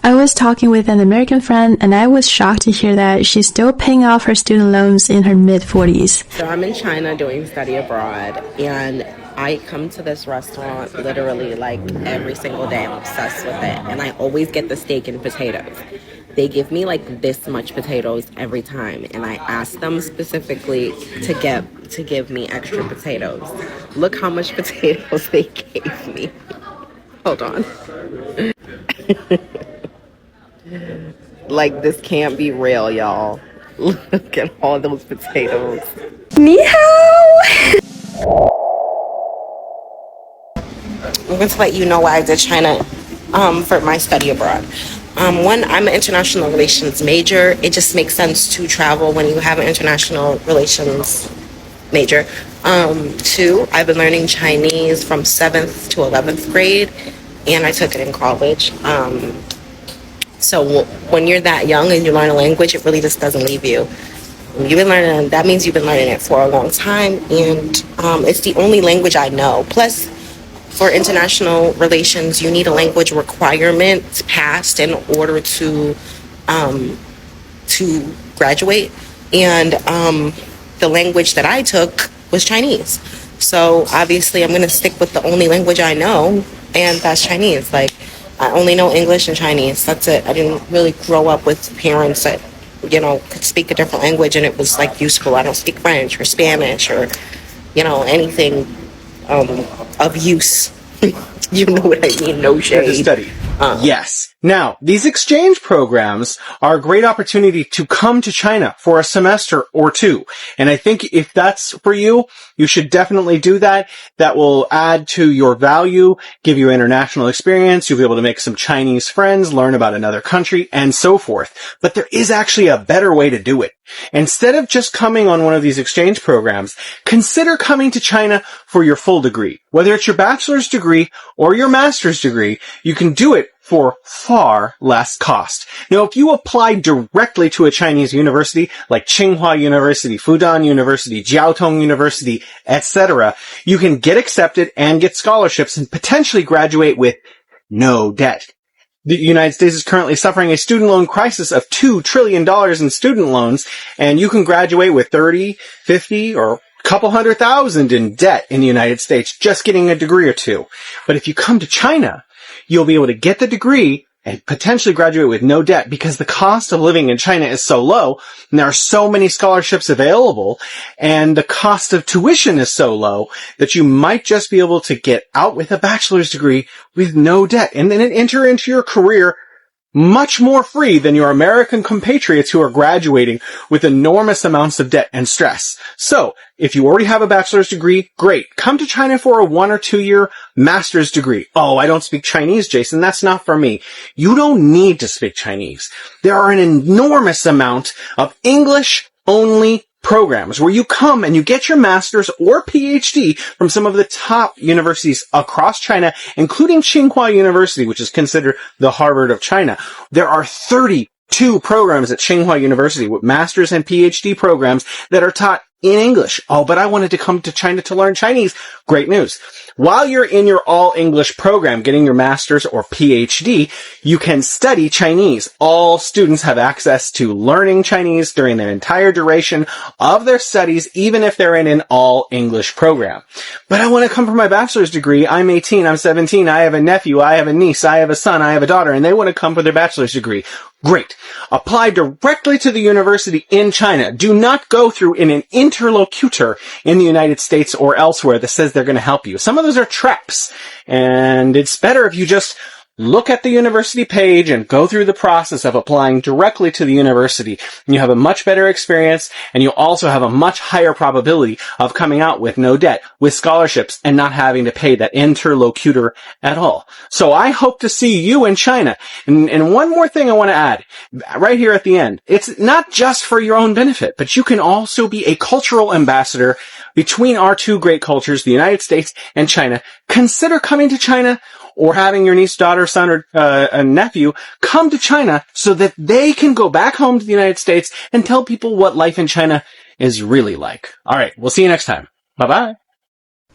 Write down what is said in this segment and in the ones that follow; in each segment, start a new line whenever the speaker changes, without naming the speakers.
I was talking with an American friend and I was shocked to hear that she's still paying off her student loans in her mid-40s.
So I'm in China doing study abroad, and I come to this restaurant literally like every single day. I'm obsessed with it, and I always get the steak and potatoes. They give me like this much potatoes every time, and I ask them specifically to give me extra potatoes. Look how much potatoes they gave me. Hold on. Like, this can't be real, y'all. Look at all those potatoes.
Ni hao!
I'm going to let you know why I did China for my study abroad. One, I'm an international relations major. It just makes sense to travel when you have an international relations major. Two, I've been learning Chinese from 7th to 11th grade, and I took it in college. So when you're that young and you learn a language, it really just doesn't leave you. That means you've been learning it for a long time, and it's the only language I know. Plus, for international relations, you need a language requirement passed in order to graduate. And the language that I took was Chinese. So obviously, I'm going to stick with the only language I know, and that's Chinese. Like, I only know English and Chinese. That's it. I didn't really grow up with parents that, could speak a different language and it was like useful. I don't speak French or Spanish or, anything of use. You know what I mean? No shade.
To study. Yes. Now, these exchange programs are a great opportunity to come to China for a semester or two. And I think if that's for you, you should definitely do that. That will add to your value, give you international experience. You'll be able to make some Chinese friends, learn about another country, and so forth. But there is actually a better way to do it. Instead of just coming on one of these exchange programs, consider coming to China for your full degree. Whether it's your bachelor's degree or your master's degree, you can do it for far less cost. Now, if you apply directly to a Chinese university like Tsinghua University, Fudan University, Jiaotong University, etc., you can get accepted and get scholarships and potentially graduate with no debt. The United States is currently suffering a student loan crisis of $2 trillion in student loans, and you can graduate with 30, 50, or a couple $100,000 in debt in the United States just getting a degree or two. But if you come to China, you'll be able to get the degree and potentially graduate with no debt because the cost of living in China is so low and there are so many scholarships available and the cost of tuition is so low that you might just be able to get out with a bachelor's degree with no debt and then enter into your career much more free than your American compatriots who are graduating with enormous amounts of debt and stress. So, if you already have a bachelor's degree, great. Come to China for a 1 or 2 year master's degree. Oh, I don't speak Chinese, Jason. That's not for me. You don't need to speak Chinese. There are an enormous amount of English-only programs where you come and you get your master's or PhD from some of the top universities across China, including Tsinghua University, which is considered the Harvard of China. There are 32 programs at Tsinghua University with master's and PhD programs that are taught in English. Oh, but I wanted to come to China to learn Chinese. Great news. While you're in your all-English program, getting your master's or PhD, you can study Chinese. All students have access to learning Chinese during their entire duration of their studies, even if they're in an all-English program. But I want to come for my bachelor's degree. I'm 18, I'm 17, I have a nephew, I have a niece, I have a son, I have a daughter, and they want to come for their bachelor's degree. Great. Apply directly to the university in China. Do not go through an interlocutor in the United States or elsewhere that says they're going to help you. Some of those are traps, and it's better if you just look at the university page and go through the process of applying directly to the university. And you have a much better experience, and you also have a much higher probability of coming out with no debt, with scholarships, and not having to pay that interlocutor at all. So I hope to see you in China. And one more thing I want to add, right here at the end. It's not just for your own benefit, but you can also be a cultural ambassador between our two great cultures, the United States and China. Consider coming to China or having your niece, daughter, son, or a nephew come to China so that they can go back home to the United States and tell people what life in China is really like. All right, we'll see you next time. Bye-bye.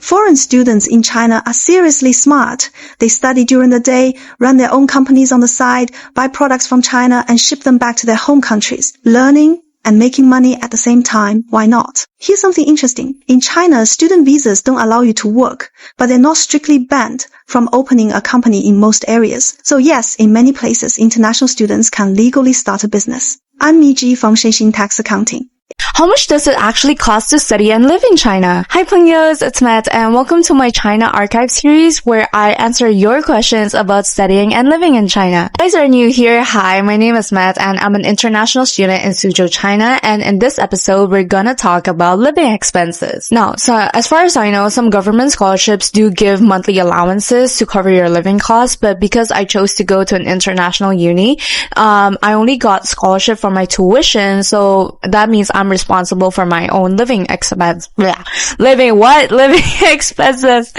Foreign students in China are seriously smart. They study during the day, run their own companies on the side, buy products from China and ship them back to their home countries. Learning and making money at the same time, why not? Here's something interesting. In China, student visas don't allow you to work, but they're not strictly banned from opening a company in most areas. So yes, in many places, international students can legally start a business. I'm Miji from Shenshin Tax Accounting.
How much does it actually cost to study and live in China? Hi Pengyos, it's Matt and welcome to my China Archive series where I answer your questions about studying and living in China. If you guys are new here, hi, my name is Matt and I'm an international student in Suzhou, China, and in this episode we're gonna talk about living expenses. Now, so as far as I know, some government scholarships do give monthly allowances to cover your living costs, but because I chose to go to an international uni, I only got scholarship for my tuition, so that means I'm responsible for my own living expenses. Living expenses.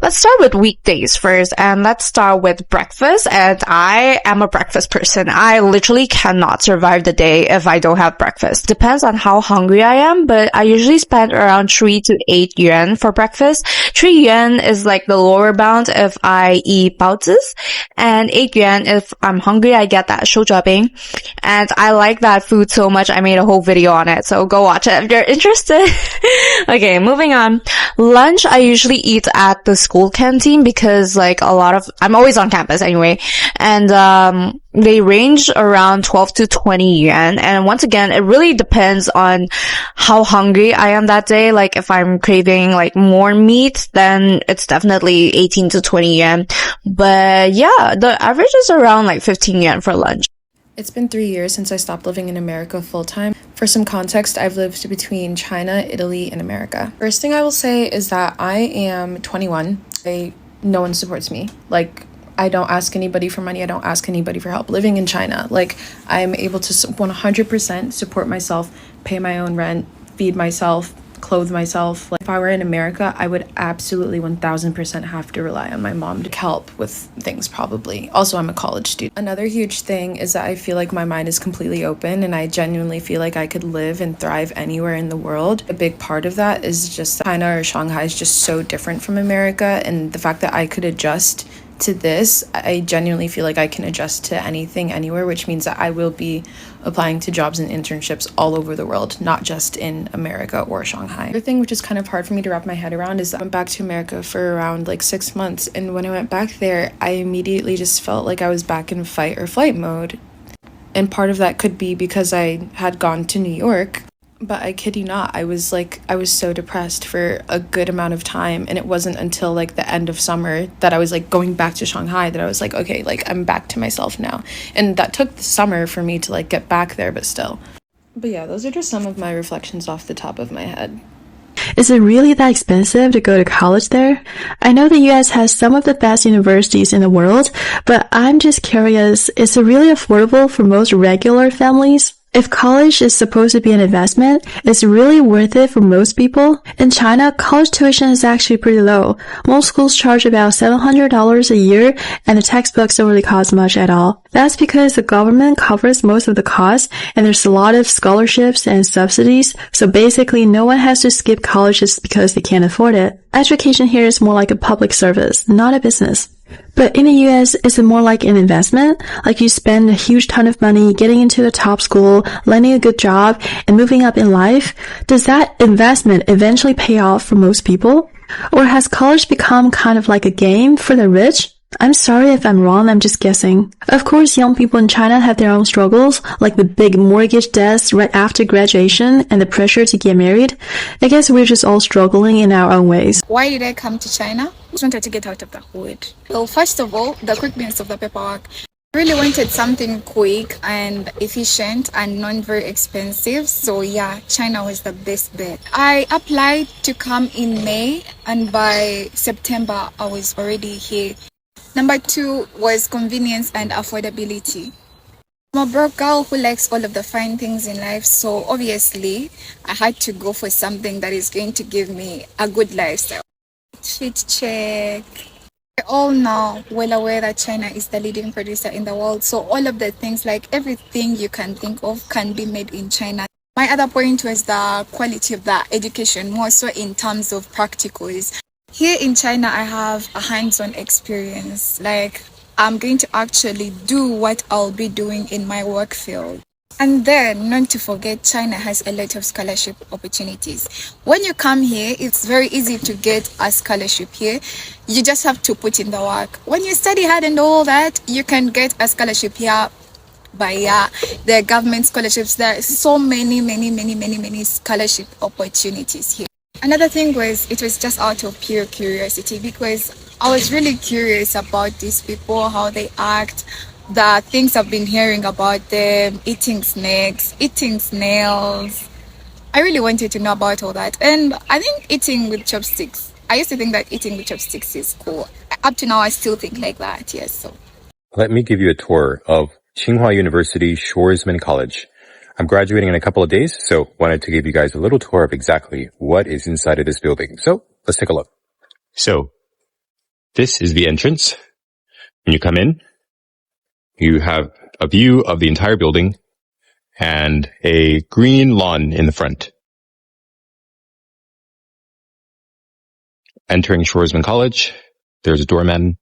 Let's start with weekdays first, and let's start with breakfast. And I am a breakfast person. I literally cannot survive the day if I don't have breakfast. Depends on how hungry I am, but I usually spend around 3 to 8 yuan for breakfast. 3 yuan is like the lower bound if I eat baozi, and 8 yuan if I'm hungry, I get that shoujuabing. And I like that food so much, I made a whole video on it, so go watch it if you're interested. Okay, moving on. Lunch, I usually eat at the school canteen because I'm always on campus anyway, and they range around 12 to 20 yuan. And once again, it really depends on how hungry I am that day. Like if I'm craving like more meat, then it's definitely 18 to 20 yuan. But yeah, the average is around like 15 yuan for lunch.
It's been 3 years since I stopped living in America full-time. For some context, I've lived between China, Italy, and America. First thing I will say is that I am 21. No one supports me. Like, I don't ask anybody for money. I don't ask anybody for help. Living in China, like, I'm able to 100% support myself, pay my own rent, feed myself, clothe myself. Like, if I were in America, I would absolutely 1000% have to rely on my mom to help with things probably. Also, I'm a college student. Another huge thing is that I feel like my mind is completely open and I genuinely feel like I could live and thrive anywhere in the world. A big part of that is just that China or Shanghai is just so different from America, and the fact that I could adjust to this, I genuinely feel like I can adjust to anything anywhere, which means that I will be applying to jobs and internships all over the world, not just in America or Shanghai. The thing which is kind of hard for me to wrap my head around is that I went back to America for around like 6 months, and when I went back there, I immediately just felt like I was back in fight or flight mode. And part of that could be because I had gone to New York. But I kid you not, I was so depressed for a good amount of time, and it wasn't until like the end of summer that I was like going back to Shanghai that I was like, okay, like I'm back to myself now. And that took the summer for me to like get back there, but still. But yeah, those are just some of my reflections off the top of my head.
Is it really that expensive to go to college there? I know the US has some of the best universities in the world, but I'm just curious, is it really affordable for most regular families? If college is supposed to be an investment, it's really worth it for most people. In China, college tuition is actually pretty low. Most schools charge about $700 a year, and the textbooks don't really cost much at all. That's because the government covers most of the costs, and there's a lot of scholarships and subsidies, so basically no one has to skip college just because they can't afford it. Education here is more like a public service, not a business. But in the US, is it more like an investment? Like you spend a huge ton of money getting into a top school, landing a good job, and moving up in life? Does that investment eventually pay off for most people? Or has college become kind of like a game for the rich? I'm sorry if I'm wrong, I'm just guessing. Of course, young people in China have their own struggles, like the big mortgage debts right after graduation and the pressure to get married. I guess we're just all struggling in our own ways.
Why did I come to China? I just wanted to get out of the hood. Well, first of all, the quickness of the paperwork. I really wanted something quick and efficient and not very expensive. So yeah, China was the best bet. I applied to come in May, and by September, I was already here. Number 2 was convenience and affordability. I'm a broke girl who likes all of the fine things in life, so obviously I had to go for something that is going to give me a good lifestyle. Fit check. We're all now well aware that China is the leading producer in the world, so all of the things, like everything you can think of, can be made in China. My My other point was the quality of the education, more so in terms of practicals. Here in China, I have a hands-on experience. Like, I'm going to actually do what I'll be doing in my work field. And then, not to forget, China has a lot of scholarship opportunities. When you come here, it's very easy to get a scholarship here. You just have to put in the work. When you study hard and all that, you can get a scholarship here by the government scholarships. There are so many scholarship opportunities here. Another thing was, it was just out of pure curiosity, because I was really curious about these people, how they act, the things I've been hearing about them, eating snakes, eating snails. I really wanted to know about all that. And I think eating with chopsticks, I used to think that eating with chopsticks is cool. Up to now, I still think like that, yes. So
let me give you a tour of Tsinghua University Schwarzman College. I'm graduating in a couple of days, so wanted to give you guys a little tour of exactly what is inside of this building. So let's take a look. So this is the entrance. When you come in, you have a view of the entire building and a green lawn in the front. Entering Schwarzman College, there's a doorman.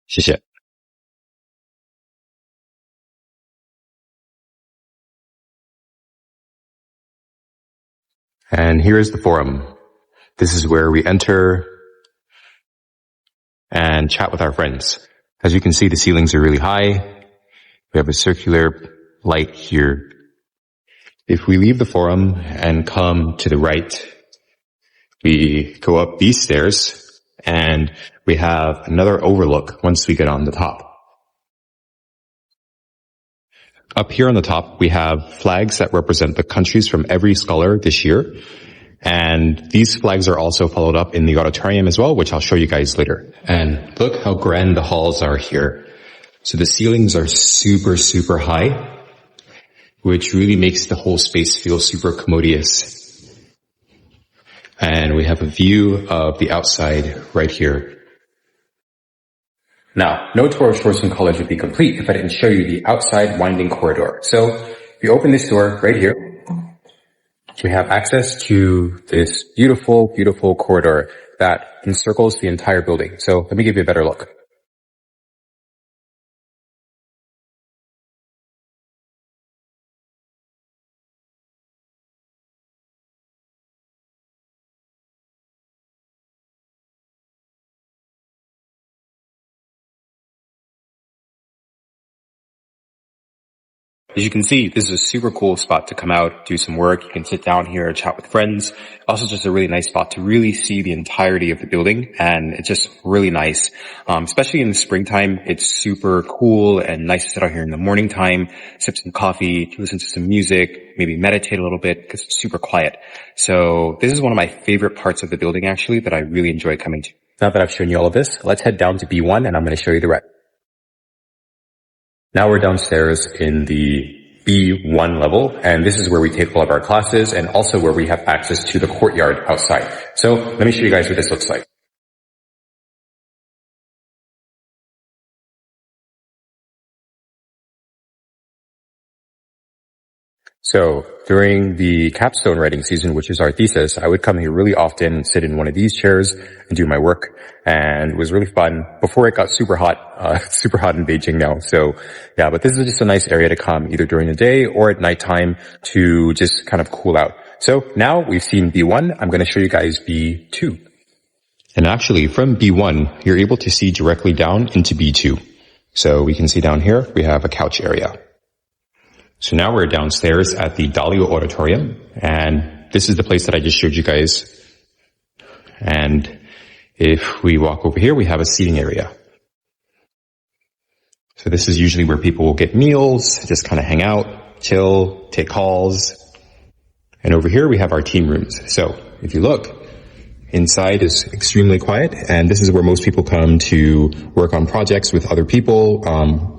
谢谢. And here is the forum. This is where we enter and chat with our friends. As you can see, the ceilings are really high. We have a circular light here. If we leave the forum and come to the right, we go up these stairs and we have another overlook once we get on the top. Up here on the top, we have flags that represent the countries from every scholar this year. And these flags are also followed up in the auditorium as well, which I'll show you guys later. And look how grand the halls are here. So the ceilings are super high, which really makes the whole space feel super commodious. And we have a view of the outside right here. Now, no tour of Schwarzman College would be complete if I didn't show you the outside winding corridor. So if you open this door right here, we have access to this beautiful corridor that encircles the entire building. So let me give you a better look. As you can see, this is a super cool spot to come out, do some work. You can sit down here, chat with friends. Also just a really nice spot to really see the entirety of the building. And it's just really nice. Especially in the springtime, it's super cool and nice to sit out here in the morning time, sip some coffee, listen to some music, maybe meditate a little bit because it's super quiet. So this is one of my favorite parts of the building actually that I really enjoy coming to. Now that I've shown you all of this, let's head down to B1 and I'm going to show you the rest. Now we're downstairs in the B1 level, and this is where we take all of our classes and also where we have access to the courtyard outside. So let me show you guys what this looks like. So during the capstone writing season, which is our thesis, I would come here really often, sit in one of these chairs and do my work. And it was really fun before it got super hot in Beijing now. So yeah, but this is just a nice area to come either during the day or at nighttime to just kind of cool out. So now we've seen B1. I'm going to show you guys B2. And actually from B1, you're able to see directly down into B2. So we can see down here, we have a couch area. So now we're downstairs at the Dalio Auditorium, and this is the place that I just showed you guys. And if we walk over here, we have a seating area. So this is usually where people will get meals, just kind of hang out, chill, take calls. And over here we have our team rooms. So if you look, inside is extremely quiet, and this is where most people come to work on projects with other people,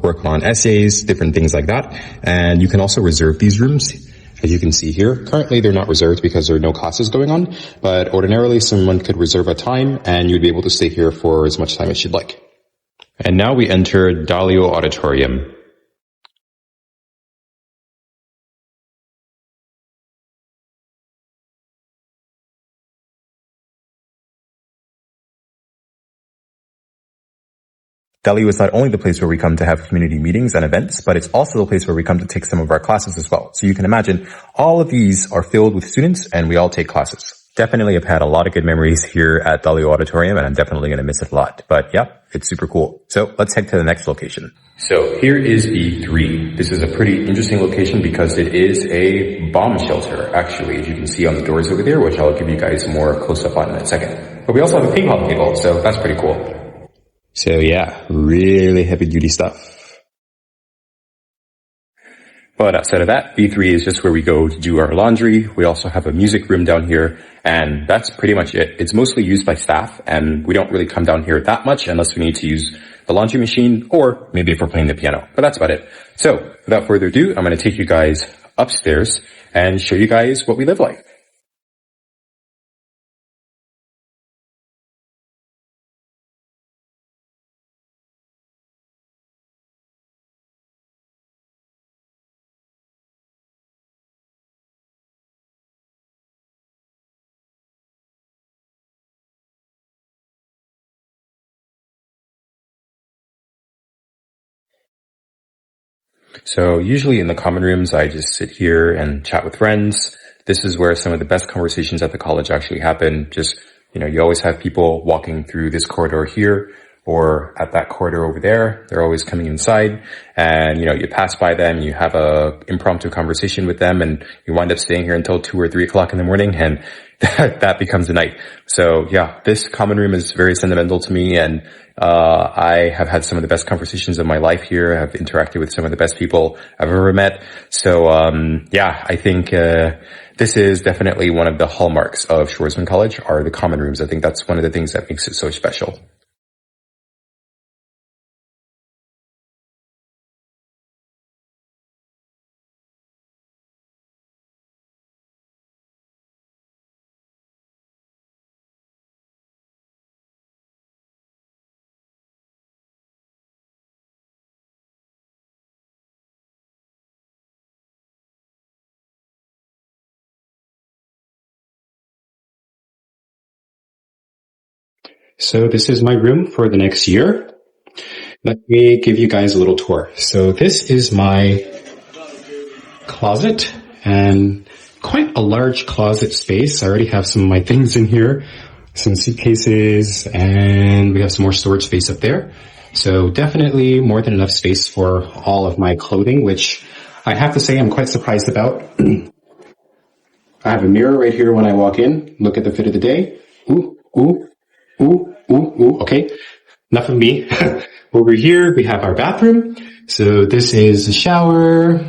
work on essays, different things like that. And you can also reserve these rooms. As you can see here, currently they're not reserved because there are no classes going on, but ordinarily someone could reserve a time and you'd be able to stay here for as much time as you'd like. And now we enter Dalio Auditorium. Daliu is not only the place where we come to have community meetings and events, but it's also the place where we come to take some of our classes as well. So you can imagine all of these are filled with students and we all take classes. Definitely have had a lot of good memories here at Daliu Auditorium and I'm definitely going to miss it a lot. But yeah, it's super cool. So let's head to the next location. So here is B3. This is a pretty interesting location because it is a bomb shelter, actually, as you can see on the doors over there, which I'll give you guys more close up on in a second. But we also have a ping pong table, so that's pretty cool. So yeah, really heavy duty stuff. But outside of that, B3 is just where we go to do our laundry. We also have a music room down here, and that's pretty much it. It's mostly used by staff, and we don't really come down here that much unless we need to use the laundry machine, or maybe if we're playing the piano. But that's about it. So without further ado, I'm going to take you guys upstairs and show you guys what we live like. So usually in the common rooms, I just sit here and chat with friends. This is where some of the best conversations at the college actually happen. Just, you always have people walking through this corridor here or at that corridor over there. They're always coming inside and, you pass by them, you have a impromptu conversation with them and you wind up staying here until 2 or 3 o'clock in the morning and that becomes the night. So yeah, this common room is very sentimental to me and I have had some of the best conversations of my life here. I've interacted with some of the best people I've ever met. So, yeah, I think, this is definitely one of the hallmarks of Schwarzman College are the common rooms. I think that's one of the things that makes it so special.
So this is my room for the next year. Let me give you guys a little tour. So this is my closet and quite a large closet space. I already have some of my things in here, some suitcases, and we have some more storage space up there. So definitely more than enough space for all of my clothing, which I have to say I'm quite surprised about. I have a mirror right here when I walk in. Look at the fit of the day. Ooh, ooh. Ooh, ooh, ooh, okay. Enough of me. Over here, we have our bathroom. So this is a shower.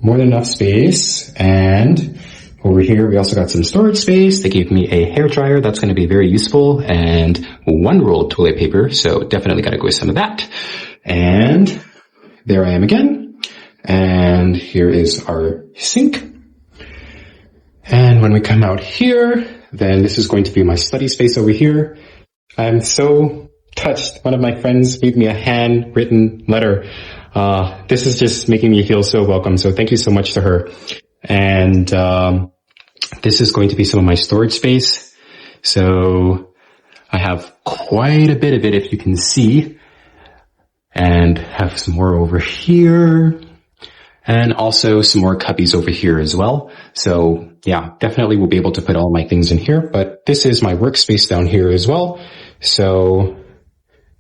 More than enough space. And over here, we also got some storage space. They gave me a hair dryer. That's going to be very useful. And 1 roll of toilet paper. So definitely got to go with some of that. And there I am again. And here is our sink. And when we come out here, then this is going to be my study space over here. I'm so touched. One of my friends gave me a handwritten letter. This is just making me feel so welcome. So thank you so much to her. And this is going to be some of my storage space. So I have quite a bit of it, if you can see. And have some more over here. And also some more cubbies over here as well. So yeah, definitely will be able to put all my things in here, but this is my workspace down here as well. So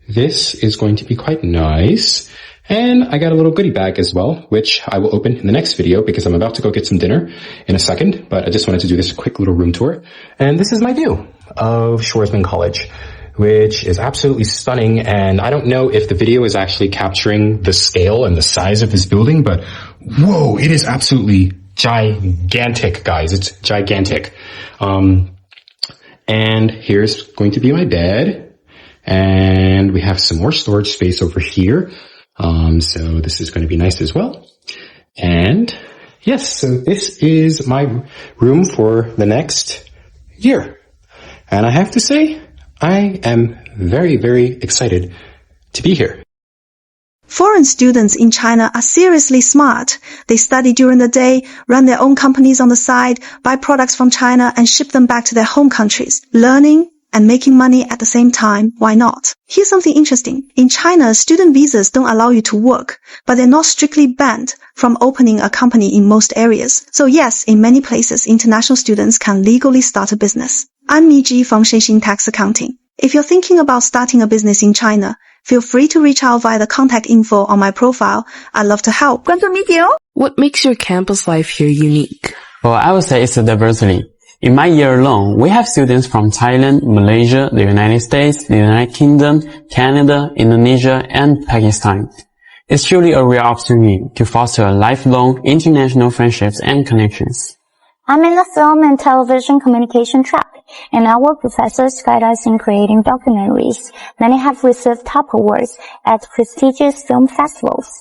this is going to be quite nice. And I got a little goodie bag as well, which I will open in the next video because I'm about to go get some dinner in a second, but I just wanted to do this quick little room tour. And this is my view of Schwarzman College, which is absolutely stunning. And I don't know if the video is actually capturing the scale and the size of this building, but whoa, it is absolutely gigantic, guys. It's gigantic. And here's going to be my bed. And we have some more storage space over here. So this is going to be nice as well. And yes, so this is my room for the next year. And I have to say, I am very, very excited to be here.
Foreign students in China are seriously smart. They study during the day, run their own companies on the side, buy products from China and ship them back to their home countries. Learning and making money at the same time, why not? Here's something interesting. In China, student visas don't allow you to work, but they're not strictly banned from opening a company in most areas. So yes, in many places, international students can legally start a business. I'm Miji from Shexin Tax Accounting. If you're thinking about starting a business in China, feel free to reach out via the contact info on my profile. I'd love to help.
What makes your campus life here unique?
Well, I would say it's the diversity. In my year alone, we have students from Thailand, Malaysia, the United States, the United Kingdom, Canada, Indonesia, and Pakistan. It's truly a real opportunity to foster a lifelong international friendships and connections.
I'm in the film and television communication track, and our professors guide us in creating documentaries. Many have received top awards at prestigious film festivals.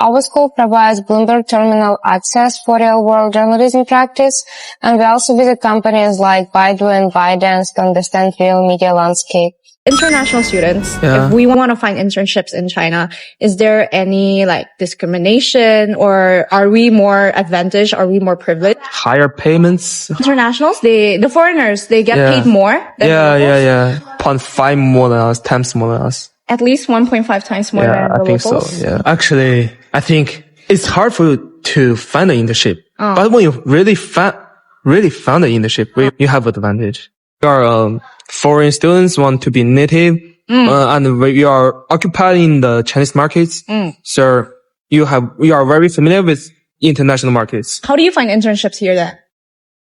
Our school provides Bloomberg Terminal access for real-world journalism practice, and we also visit companies like Baidu and ByteDance to understand real media landscape.
International students, if we want to find internships in China, is there any discrimination, or are we more advantaged? Are we more privileged?
Higher payments.
Internationals, the foreigners, they get paid more than locals?
0.5 more than us, times more than us.
At least 1.5 times more than the locals?
I think so, yeah. Actually, I think it's hard for you to find an internship. But when you really found the internship, you have advantage. Your foreign students want to be native, and we are occupying the Chinese markets. So you are very familiar with international markets.
How do you find internships here then?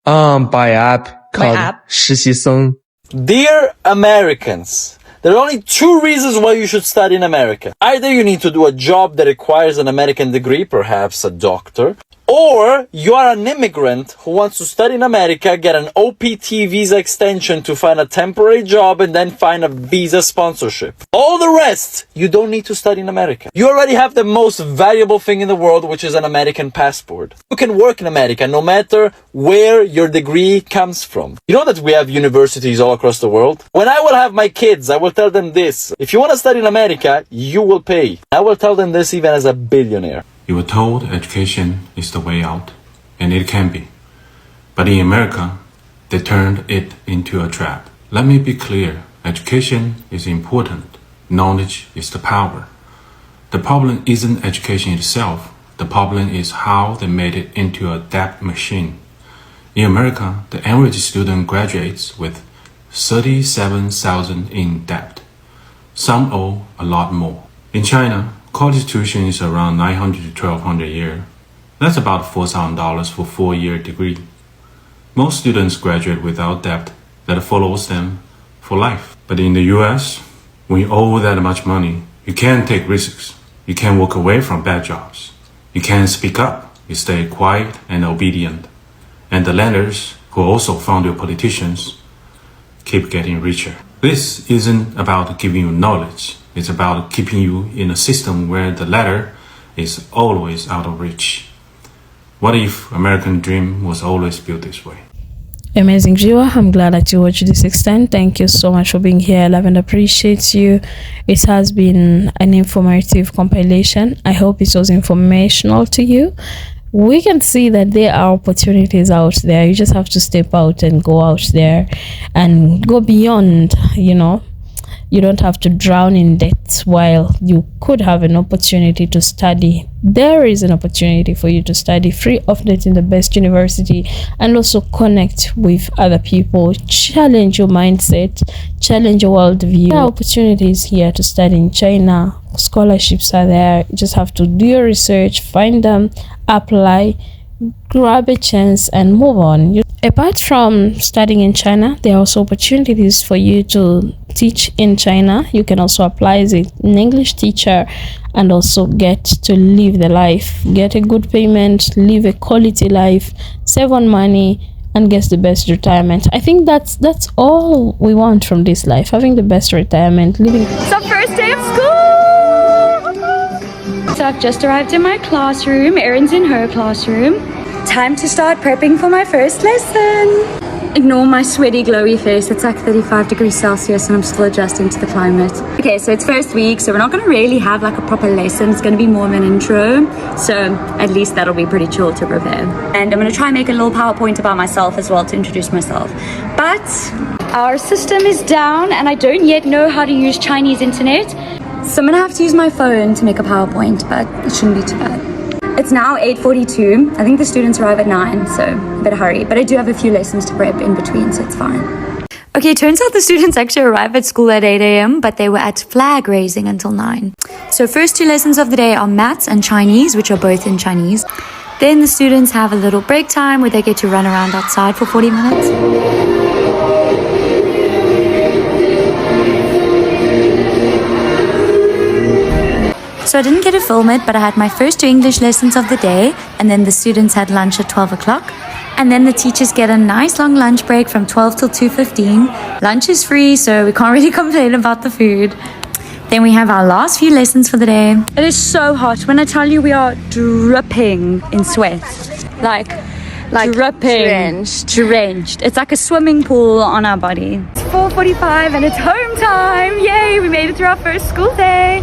By app called 实习生.
Dear Americans, there are only two reasons why you should study in America. Either you need to do a job that requires an American degree, perhaps a doctor, or you are an immigrant who wants to study in America, get an OPT visa extension to find a temporary job, and then find a visa sponsorship. All the rest, you don't need to study in America. You already have the most valuable thing in the world, which is an American passport. You can work in America no matter where your degree comes from. You know that we have universities all across the world? When I will have my kids, I will tell them this. If you want to study in America, you will pay. I will tell them this even as a billionaire.
You were told education is the way out, and it can be. But in America, they turned it into a trap. Let me be clear. Education is important. Knowledge is the power. The problem isn't education itself. The problem is how they made it into a debt machine. In America, the average student graduates with $37,000 in debt. Some owe a lot more. In China, college tuition is around $900 to $1,200 a year. That's about $4,000 for a 4-year degree. Most students graduate without debt that follows them for life. But in the US, when you owe that much money, you can't take risks. You can't walk away from bad jobs. You can't speak up. You stay quiet and obedient. And the lenders, who also fund your politicians, keep getting richer. This isn't about giving you knowledge. It's about keeping you in a system where the ladder is always out of reach. What if American dream was always built this way?
Amazing viewer, I'm glad that you watched this extent. Thank you so much for being here. I love and appreciate you. It has been an informative compilation. I hope it was informational to you. We can see that there are opportunities out there. You just have to step out and go out there and go beyond, You don't have to drown in debt while you could have an opportunity to study. There is an opportunity for you to study free of debt in the best university and also connect with other people, challenge your mindset, challenge your worldview. There are opportunities here to study in China. Scholarships are there. You just have to do your research, find them, apply, grab a chance and move on. Apart from studying in China, there are also opportunities for you to teach in China. You can also apply as an English teacher and also get to live the life, get a good payment, live a quality life, save on money, and get the best retirement. I think that's all we want from this life, having the best retirement, living.
So first day of school! So I've just arrived in my classroom, Erin's in her classroom. Time to start prepping for my first lesson. Ignore my sweaty, glowy face. It's like 35 degrees Celsius and I'm still adjusting to the climate. Okay, so it's first week, so we're not going to really have like a proper lesson. It's going to be more of an intro. So at least that'll be pretty chill to prepare. And I'm going to try and make a little PowerPoint about myself as well to introduce myself. But Our system is down and I don't yet know how to use Chinese internet. So I'm gonna have to use my phone to make a PowerPoint, but it shouldn't be too bad. It's now 8:42. I think the students arrive at 9, so I better hurry. But I do have a few lessons to prep in between, so it's fine. Okay, turns out the students actually arrive at school at 8 a.m., but they were at flag raising until 9. So first 2 lessons of the day are maths and Chinese, which are both in Chinese. Then the students have a little break time where they get to run around outside for 40 minutes. So I didn't get to film it, but I had my first 2 English lessons of the day, and then the students had lunch at 12 o'clock. And then the teachers get a nice long lunch break from 12 till 2:15. Lunch is free, so we can't really complain about the food. Then we have our last few lessons for the day. It is so hot. When I tell you we are dripping in sweat. Like dripping. Drenched. It's like a swimming pool on our body. It's 4:45 and it's home time. Yay, we made it through our first school day.